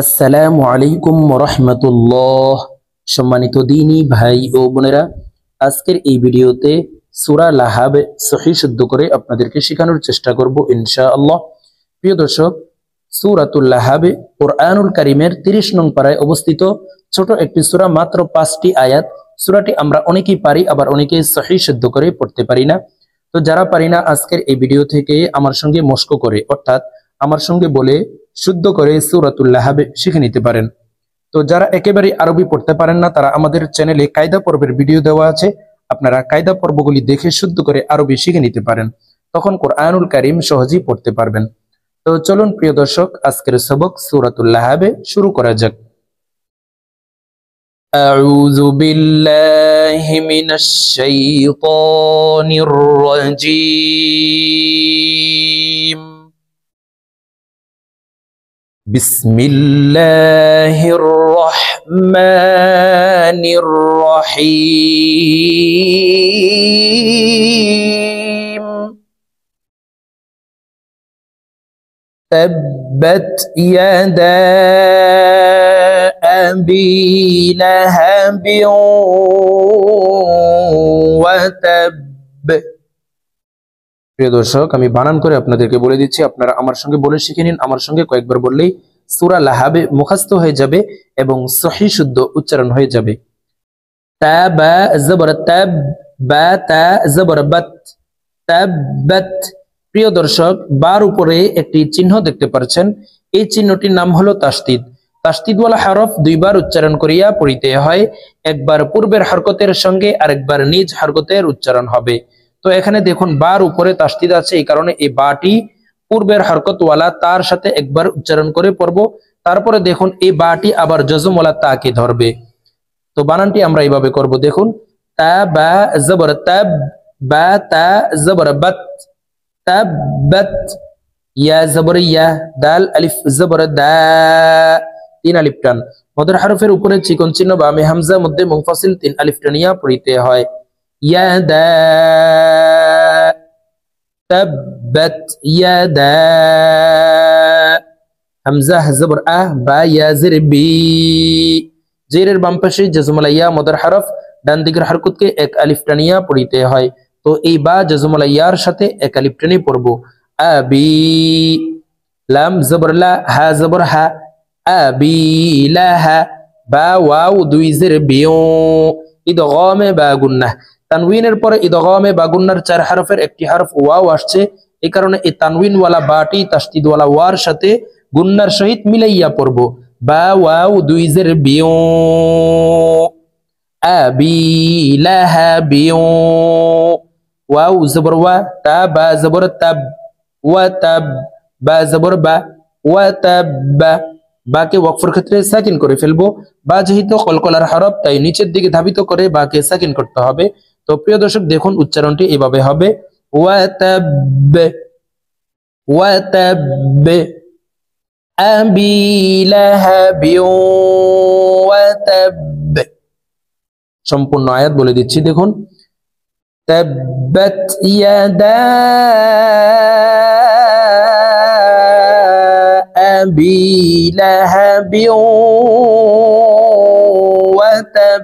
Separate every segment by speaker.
Speaker 1: আসসালামু আলাইকুম রাহমাতুল্লাহ। সম্মানিত দিনী ভাই ও বোনেরা, আজকের এই ভিডিওতে সূরা লাহাব সহিহ শুদ্ধ করে আপনাদেরকে শেখানোর চেষ্টা করব ইনশাআল্লাহ। প্রিয় দর্শক, সূরাতুল লাহাব কুরআনুল কারীমের 30 নং পারায় অবস্থিত ছোট একটি সূরা, মাত্র 5টি আয়াত। সূরাটি আমরা অনেকেই পারি, আবার অনেকেই সহিহ শুদ্ধ করে পড়তে পারি না। তো যারা পারি না, আজকের এই ভিডিও থেকে আমার সঙ্গে মশক করে, অর্থাৎ আমার সঙ্গে বলে শুদ্ধ করে সূরাতুল লাহাব শিখে নিতে পারেন। তো যারা একেবারে আরবি পড়তে পারেন না, তারা আমাদের চ্যানেলে কায়দা পর্বের ভিডিও দেওয়া আছে, আপনারা কায়দা পর্বগুলি দেখে শুদ্ধ করে আরবি শিখে নিতে পারেন, তখন কোরআনুল কারীম সহজেই পড়তে পারবেন। তো চলুন প্রিয় দর্শক, আজকের সবক সূরাতুল লাহাব শুরু করা যাক। আউযু বিল্লাহি মিনাশ শাইতানির রাজীম। বিসমিল্লাহির রহমানির রহিম। তাব্বাত ইয়াদা আবি লাহাবিন ওয়া তাব। প্রিয় দর্শক, আমি বানান করে আপনাদেরকে বলে দিচ্ছি, আপনারা আমার সঙ্গে বলে শিখে নিন। আমার সঙ্গে কয়েকবার বললেই সূরা লাহাবে মুখস্থ হয়ে যাবে এবং সহিহ শুদ্ধ উচ্চারণ হয়ে যাবে। তাবা জবর তাব, বা তা জবর বাত, তাব্বাত। প্রিয় দর্শক, বার উপরে একটি চিহ্ন দেখতে পাচ্ছেন, এই চিহ্নটির নাম হলো তাসদিদ। তাসদিদওয়ালা হরফ দুইবার উচ্চারণ করিয়া পড়িতে হয়, একবার পূর্বের হরকতের সঙ্গে আরেকবার নিজ হরকতের উচ্চারণ হবে। তো এখানে দেখুন, বার উপরে তাসদিদ আছে, এই কারণে এই বাটি পূর্বের হরকতওয়ালা তার সাথে একবার উচ্চারণ করে পড়ব। তারপরে দেখুন, এই বাটি আবার জজমওয়ালা তাকে ধরবে। তো বানানটি আমরা এইভাবে করব, দেখুন, তা বা জবর তাব, বা তা জবর বাত, তাব্বাত। ইয়া জবর ইয়া, দাল আলিফ জবর দা, 3 আলিফ টান। মদের হরফের উপরে চিকন চিহ্ন বামে হামজা, মধ্যে মুনফাসিল 3 আলিফ টানিয়া পড়িতে হয়। ইয়া দা, তাব্বাত ইয়াদা। হামজা জবর আ, বা ইয়া জের বি। জেরের বাম পাশে জজমুল ইয়া মদের হরফ, ডান দিকের হরকতকে 1 আলিফ টানিয়া পড়িতে হয়। তো এই বা জজমুল ইয়ার সাথে 1 আলিফ টানি পড়ব। আবি, লাম জবর লা, হা জবর হা, আবি লাহা। বা ওয়াও 2 জের বিও, ইদগামে বা গুন্নাহ। তানউইনের পরে ইদগামে বা গুন্নার 4 হরফের একটি হরফ ওয়াও আসছে, এই কারণে এই তানউইন ওয়ালা বাটি তাসদিদ ওয়ালা ওয়ার সাথে গুন্নার সহিত মিলাইয়া পড়ব। বা ওয়াও 2 জের বিও, আবি লাহাবিও। ওয়াও জবর ওয়া, তা বা জবর তাব, ওয়া তাব, বা জবর বা, ওয়া তাব্বা। বাকে ওয়াকফের ক্ষেত্রে সাকিন করে ফেলবো। বা যেহেতু কলকলার হরফ, তাই নিচের দিকে ধাবিত করে বাকে সাকিন করতে হবে। তো প্রিয় দর্শক, দেখুন উচ্চারণটি এভাবে হবে, ওয়া তাব, ওয়া তাব, আবি লাহাবিও ওয়া তাব। সম্পূর্ণ আয়াত বলে দিচ্ছি, দেখুন, তাব্বাত ইয়াদা আবি লাহাবিন ওয়া তাব।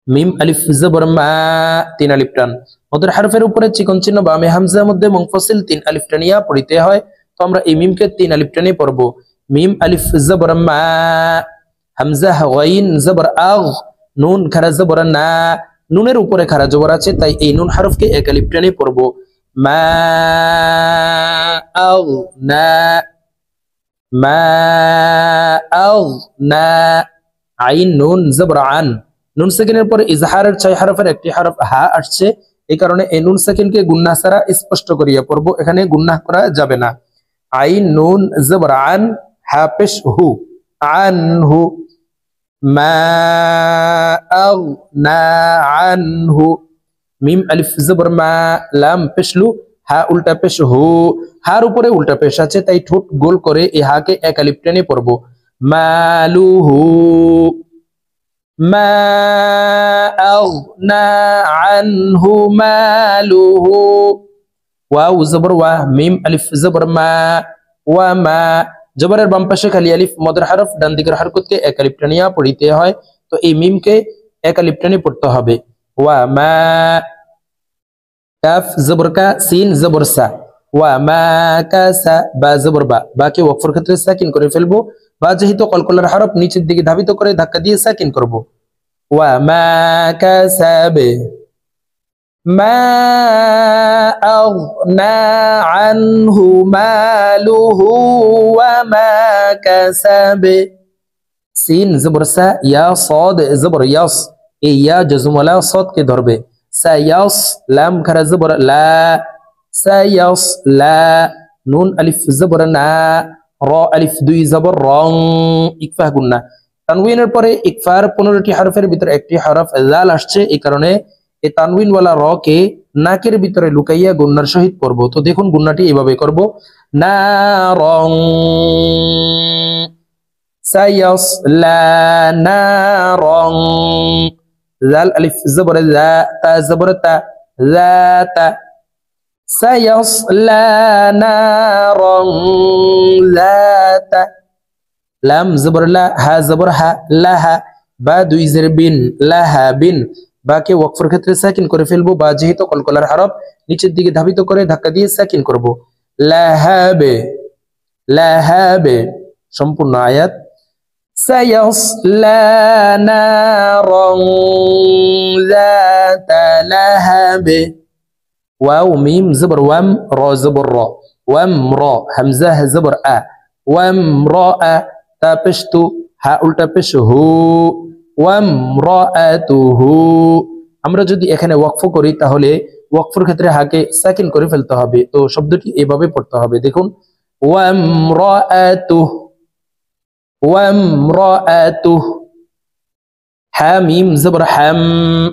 Speaker 1: মিম আলিফ জবর মা, 3 আলিফ টান। মদের হরফের উপরে চিকন চিহ্ন বামে হামজা, মধ্যে মুনফাসিল 3 আলিফ টানিয়া পড়িতে হয়। তো আমরা এই মিমকে 3 আলিফ টানিয়ে পড়ব। মিম আলিফ জবর মা, হামজা গাইন জবর আগ, নুন খারা জবর না। নুনের উপরে খারা জবর আছে, তাই এই নুন হরফকে 1 আলিফ টানিয়ে পড়ব। মা আগ না, মা আগ না। আইন নুন জবর আন, নুন সেকেন্ডের পরে ইজহারের 6 হরফের একটি হরফ হা আসছে, এই কারণে এই নুন সেকেন্ডকে গুন্নাহ ছাড়া স্পষ্ট করিয়া পড়ব, এখানে গুন্নাহ করা যাবে না। আইন নুন জবর আন, হা পেশ হু, আনহু। মা আগনা আনহু। মিম আলিফ জবর মা, লাম পেশলু, হা উল্টা পেশ হু। হার উপরে উল্টা পেশ আছে, তাই ঠোঁট গোল করে এই হাকে 1 আলিফ টেনে পড়ব। মালুহু, মা আগনা আনহু মালুহু। ওয়াও জবর ওয়া, মিম আলিফ জবর মা, ওয়া মা, জবরের বাম পাশে খালি আলিফ মদের হরফ, ডান দিকের হরকতকে এক আলিফ টানিয়া পড়িতে হয়। তো এই মিমকে এক আলিফ টানে পড়তে হবে। ওয়া মা, কাফ জবর কা, সিন জবর সা, ওয়া মা কাসা, বা জবর বা, বাকে ওয়াকফের ক্ষেত্রে সাকিন করে ফেলবো। বা যেহেতু কলকলার হরফ নিচের দিকে ধাবিত করে ধাক্কা দিয়ে সাকিন করব। ওয়া মা কাসাবে, মা আগনা আনহু মালুহু ওয়া মা কাসাবে, সিন জবর সা, ইয়া সাদ জবর ইয়াস, এই ইয়া জজমওয়ালা সাদ কে ধরবে। সায়াস, লাম খারা জবর লা, সায়াস লা, নুন আলিফ জবর না, র আলিফ দুই জবর রং, ইকফা গুন্না। তানউইনের পরে ইকফার 15টি হরফের ভিতরে একটি হরফ জাল আসছে, এই কারণে এই তানউইন ওয়ালা র কে নাকের ভিতরে লুকাইয়া গুন্নার সহিত পড়ব। তো দেখুন গুন্নাটি এইভাবে করব, না রং, সায়াসলা নারং, জাল আলিফ জবর জা, তা জবর তা, জাতা, সায়াসলা নারং জাতা, লাম জবর লা, হা জবর হা, লাহা, বা দুই জের বিন, লাহা বিন, বাকে ওয়াকফের ক্ষেত্রে সাকিন করে ফেলবো। বা যেহেতু কলকলার হরফ নিচের দিকে ধাবিত করে ধাক্কা দিয়ে সাকিন করব। লাহাবে, লাহাবে, সম্পূর্ণ আয়াত। সায়াসলা নারং যাতা লাহাবে, ওয়াও মিম জবর ওয়াম, র জবর র, ওয়াম র, হামজা জবর আ, ওয়াম র আ, তা পেশ তু, হা উল্টা পেশ হু, ওয়াম র আ তু হু। আমরা যদি এখানে ওয়াকফ করি তাহলে ওয়াকফের ক্ষেত্রে হাকে সাকিন করে ফেলতে হবে। তো শব্দটি এভাবে পড়তে হবে, দেখুন, ওয়াম র আ তু, ওয়াম র আ তু, হা মিম জবর হাম,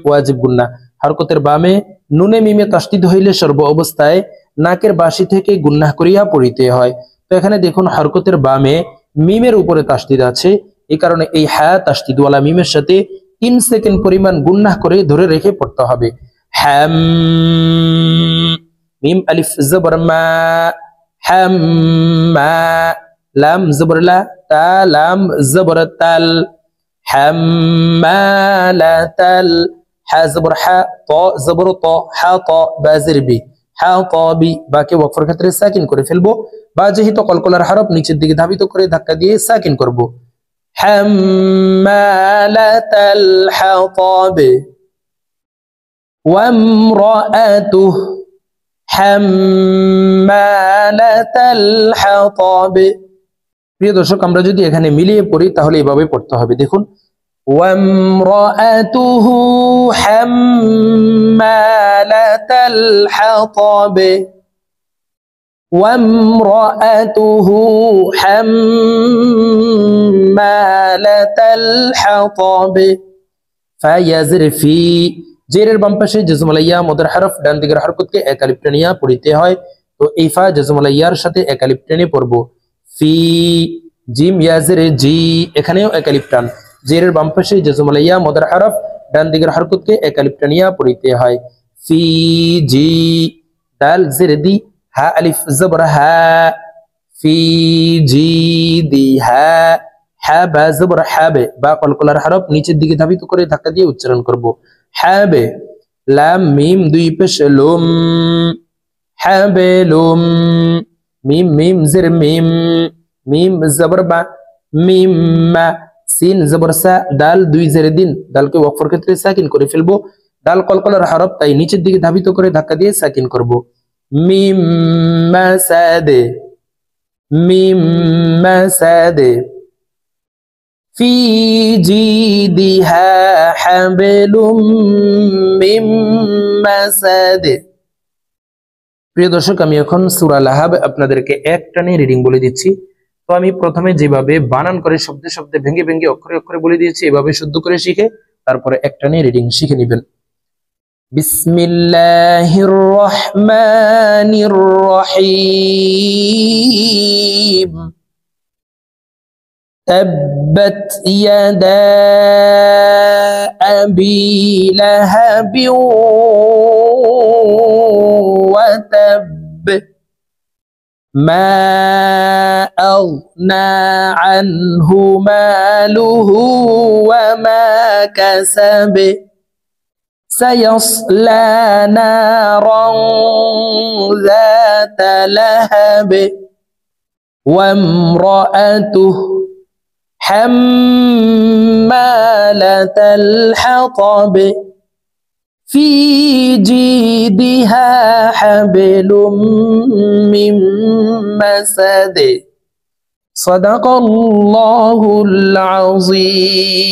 Speaker 1: ওয়াজিব গুন্না। হরকতের বামে নুনে মিমে তাসদিদ হইলে সর্ব অবস্থায় নাকের বাসি থেকে গুন্নাহ করিয়া পড়িতে হয়। তো এখানে দেখুন হরকতের বামে মিমের উপরে তাসদিদ আছে, এই কারণে এই হা তাসদিদওয়ালা মিমের সাথে 3 সেকেন্ড পরিমাণ গুন্নাহ করে ধরে রেখে পড়তে হবে। হাম, মিম আলিফ জবর মা, হাম্মা, লাম জবর লা, তা লাম জবর তাল, হাম্মালাতাল, হা জবর হা, ত জবর ত, হা ত, বা জের বি, হা ত বি, বাকে ওয়াকফের ক্ষেত্রে সাকিন করে ফেলবো। বা যেহেতু কলকলার হরফ নিচের দিকে ধাবিত করে ধাক্কা দিয়ে সাকিন করব। হাম্মালাতাল হাতাব, ওয়ামরাআতুহু হাম্মালাতাল হাতাব। প্রিয় দর্শক, আমরা যদি এখানে মিলিয়ে পড়ি তাহলে এভাবে পড়তে হবে, দেখুন, وامرأته حمالة الحطب وامرأته حمالة الحطب فيزر في জেরের বাম পাশে জজমালাইয়া মদের হরফ, ডান দিকের হরকতকে এক আলিফ টানিয়া পড়িতে হয়। তো এই ফা জজমালাইয়ার সাথে এক আলিফ টেনে পড়ব। ফি, জিম ইয়াজের জি, এখানেও এক আলিফ টান। জেরের বাম পাশে জজমালাইয়া মদের হরফ, ডান দিকের হরকতকে এক আলিফ টানিয়া পড়িতে হয়। ফি জি, দাল জের দি, হা আলিফ জবর হা, ফি জি দি হা, হা বা জবর হাবে, বা কলকলার হরফ নিচের দিকে ধাবিত করে ধাক্কা দিয়ে উচ্চারণ করব। হাবে, লাম মিম দুই পেশ লুম, হাবেলুম, মিম মিম জের মিম, মিম জবর বা, মিম মা, সিন জবর সা, দাল দুই জের দিন, দালকে ওয়াকফের ক্ষেত্রে সাকিন করে ফেলবো। দাল কলকলার হরফ, তাই নিচের দিকে ধাবিত করে ধাক্কা দিয়ে সাকিন করব। মিম মাসাদে, মিম মাসাদে, ফি জিদিহা হাবলুম মিন মাসাদ। প্রিয় দর্শক, আমি এখন সূরা লাহাব আপনাদেরকে এক টানে রিডিং বলে দিচ্ছি। তো আমি প্রথমে যেভাবে বানান করে শব্দে শব্দে ভেঙে ভেঙে অক্ষরে অক্ষরে বলে দিয়েছি, এভাবে শুদ্ধ করে শিখে তারপরে এক টানে রিডিং শিখে নেবেন। বিসমিল্লাহির রহমানির রহিম। تبت يدا أبي لهب وتب ما أغنى عنه ماله وما كسب سيصلى نارا ذات لهب وامرأته حمالة الحطب في جيدها حبل من مسد صدق الله العظيم.